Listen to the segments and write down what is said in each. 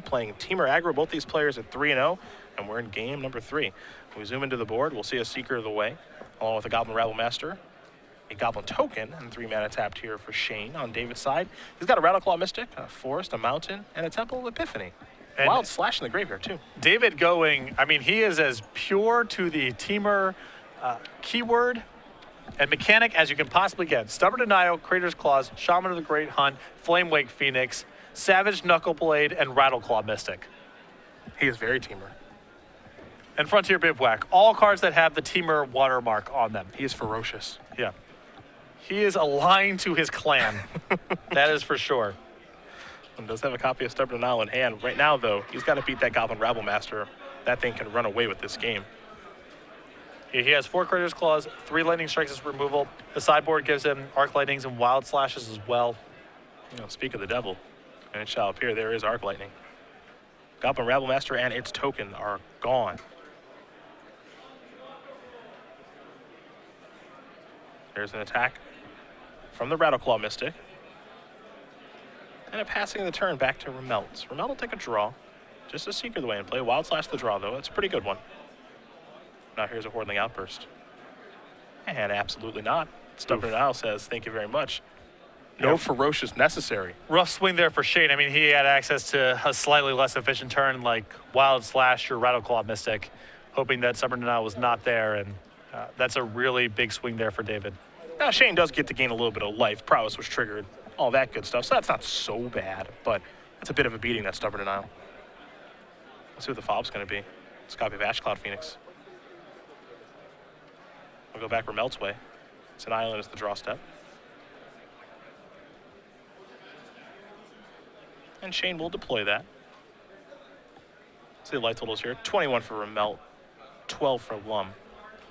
Lumb playing Teamer Aggro. Both these players at 3-0, and we're in game number 3. When we zoom into the board, we'll see a Seeker of the Way, along with a Goblin Rabble Master, a Goblin Token, and 3 mana tapped here for Shane on David's side. He's got a Rattleclaw Mystic, a Forest, a Mountain, and a Temple of Epiphany. And Wild Slash in the graveyard, too. David going, I mean, he is as pure to the Teamer keyword and mechanic as you can possibly get. Stubborn Denial, Crater's Claws, Shaman of the Great Hunt, Flamewake Phoenix, Savage Knuckleblade, and Rattleclaw Mystic. He is very Teamer. And Frontier Bivouac, all cards that have the Teamer watermark on them. He is ferocious. Yeah. He is aligned to his clan. That is for sure. And does have a copy of Stubborn Denial in hand. Right now, though, he's got to beat that Goblin Rabble Master. That thing can run away with this game. He has 4 Crater's Claws, 3 Lightning Strikes as removal. The sideboard gives him Arc Lightnings and Wild Slashes as well. You know, speak of the devil, and it shall appear there is Arc Lightning. Goblin Rabble Master and its token are gone. There's an attack from the Rattleclaw Mystic. And a passing of the turn back to Remelt. Remelt will take a draw. Just a Seeker the way and play. Wild Slash the draw, though. That's a pretty good one. Now here's a Hordeling Outburst. And absolutely not. Stubborn Denial says, thank you very much. No ferocious necessary. Rough swing there for Shane. I mean, he had access to a slightly less efficient turn like Wild Slash or Rattleclaw Mystic, hoping that Stubborn Denial was not there, and that's a really big swing there for David. Now, Shane does get to gain a little bit of life. Prowess was triggered, all that good stuff, so that's not so bad, but it's a bit of a beating, that Stubborn Denial. Let's see what the follow-up's going to be. It's a copy of Ash Cloud Phoenix. We'll go back Remelt's way. It's an island as the draw step. And Shane will deploy that. See the light totals here. 21 for Remelt, 12 for Lumb.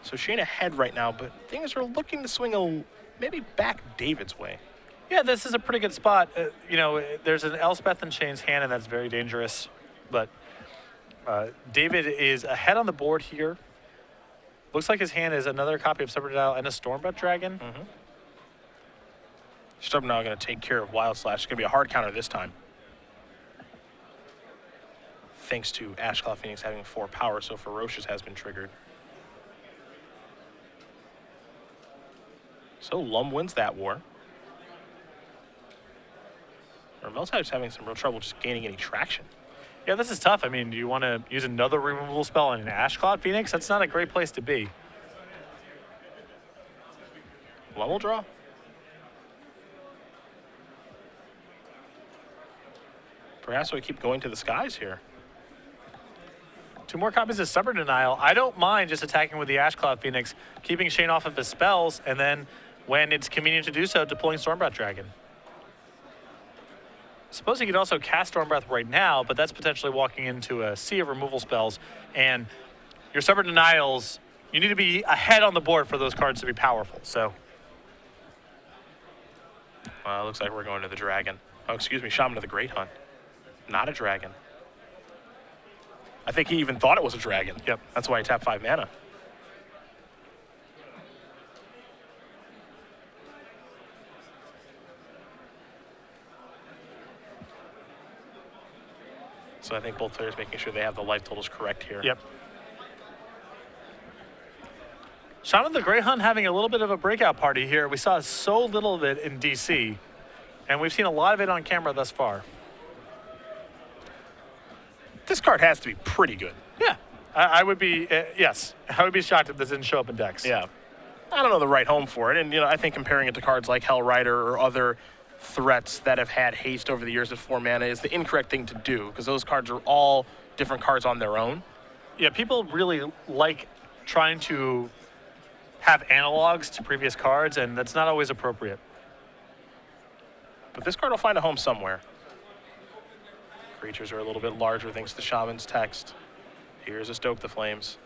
So Shane ahead right now, but things are looking to swing maybe back David's way. Yeah, this is a pretty good spot. You know, there's an Elspeth in Shane's hand, and that's very dangerous. But David is ahead on the board here. Looks like his hand is another copy of Stubborn Denial and a Stormbreath Dragon. Stubborn Denial going to take care of Wild Slash. It's going to be a hard counter this time. Thanks to Ash Cloud Phoenix having 4 power, so Ferocious has been triggered. So Lumb wins that war. Remelt's just having some real trouble just gaining any traction. Yeah, this is tough. I mean, do you want to use another removal spell on an Ash Cloud Phoenix? That's not a great place to be. Lumb will draw. Perhaps we keep going to the skies here. 2 more copies of Stubborn Denial. I don't mind just attacking with the Ash Cloud Phoenix, keeping Shane off of his spells, and then when it's convenient to do so, deploying Stormbreath Dragon. Suppose he could also cast Stormbreath right now, but that's potentially walking into a sea of removal spells, and your Stubborn Denials, you need to be ahead on the board for those cards to be powerful, so. Looks like we're going to the dragon. Oh, excuse me, Shaman of the Great Hunt. Not a dragon. I think he even thought it was a dragon. Yep. That's why he tapped 5 mana. So I think both players making sure they have the life totals correct here. Yep. Shaman of the Great Hunt having a little bit of a breakout party here. We saw so little of it in DC, and we've seen a lot of it on camera thus far. This card has to be pretty good. Yeah, I would be, yes. I would be shocked if this didn't show up in decks. Yeah. I don't know the right home for it. And, you know, I think comparing it to cards like Hell Rider or other threats that have had haste over the years at 4 mana is the incorrect thing to do, because those cards are all different cards on their own. Yeah, people really like trying to have analogs to previous cards, and that's not always appropriate. But this card will find a home somewhere. Creatures are a little bit larger thanks to Shaman's text. Here's a Stoke the Flames.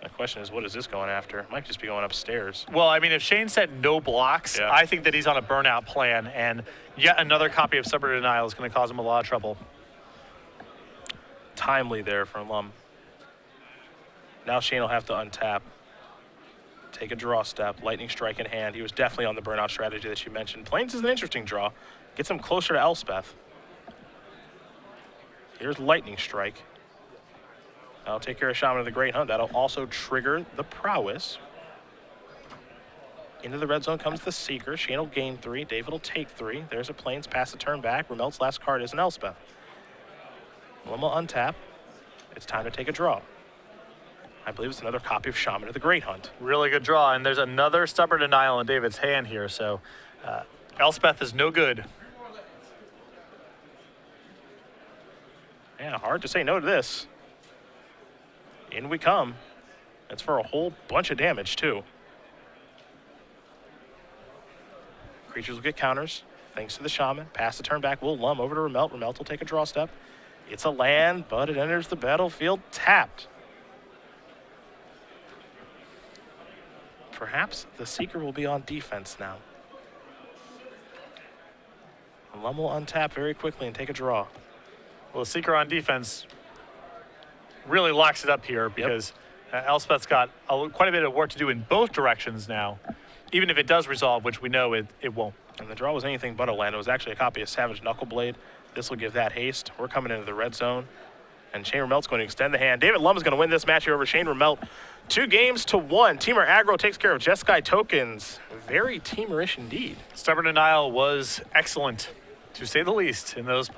The question is, what is this going after? Might just be going upstairs. Well, I mean, if Shane said no blocks, yeah. I think that he's on a burnout plan, and yet another copy of Stubborn Denial is going to cause him a lot of trouble. Timely there from Lumb. Now Shane will have to untap. Take a draw step, Lightning Strike in hand. He was definitely on the burnout strategy that you mentioned. Plains is an interesting draw. Gets him closer to Elspeth. Here's Lightning Strike. That'll take care of Shaman of the Great Hunt. That'll also trigger the Prowess. Into the red zone comes the Seeker. Shane will gain 3. David will take 3. There's a Plains, pass the turn back. Remelt's last card is an Elspeth. Lumb will untap. It's time to take a draw. I believe it's another copy of Shaman of the Great Hunt. Really good draw, and there's another Stubborn Denial in David's hand here, so Elspeth is no good. Yeah, hard to say no to this. In we come. That's for a whole bunch of damage, too. Creatures will get counters, thanks to the Shaman. Pass the turn back, will Lumb over to Remelt. Remelt will take a draw step. It's a land, but it enters the battlefield tapped. Perhaps the Seeker will be on defense now. Lumb will untap very quickly and take a draw. Well, the Seeker on defense really locks it up here because Elspeth's got quite a bit of work to do in both directions now, even if it does resolve, which we know it won't. And the draw was anything but a land. It was actually a copy of Savage Knuckleblade. This will give that haste. We're coming into the red zone. And Shane Remelt's going to extend the hand. David Lumb is going to win this match here over Shane Remelt. 2-1. Teamer Aggro takes care of Jeskai Tokens. Very teamerish indeed. Stubborn Denial was excellent, to say the least, in those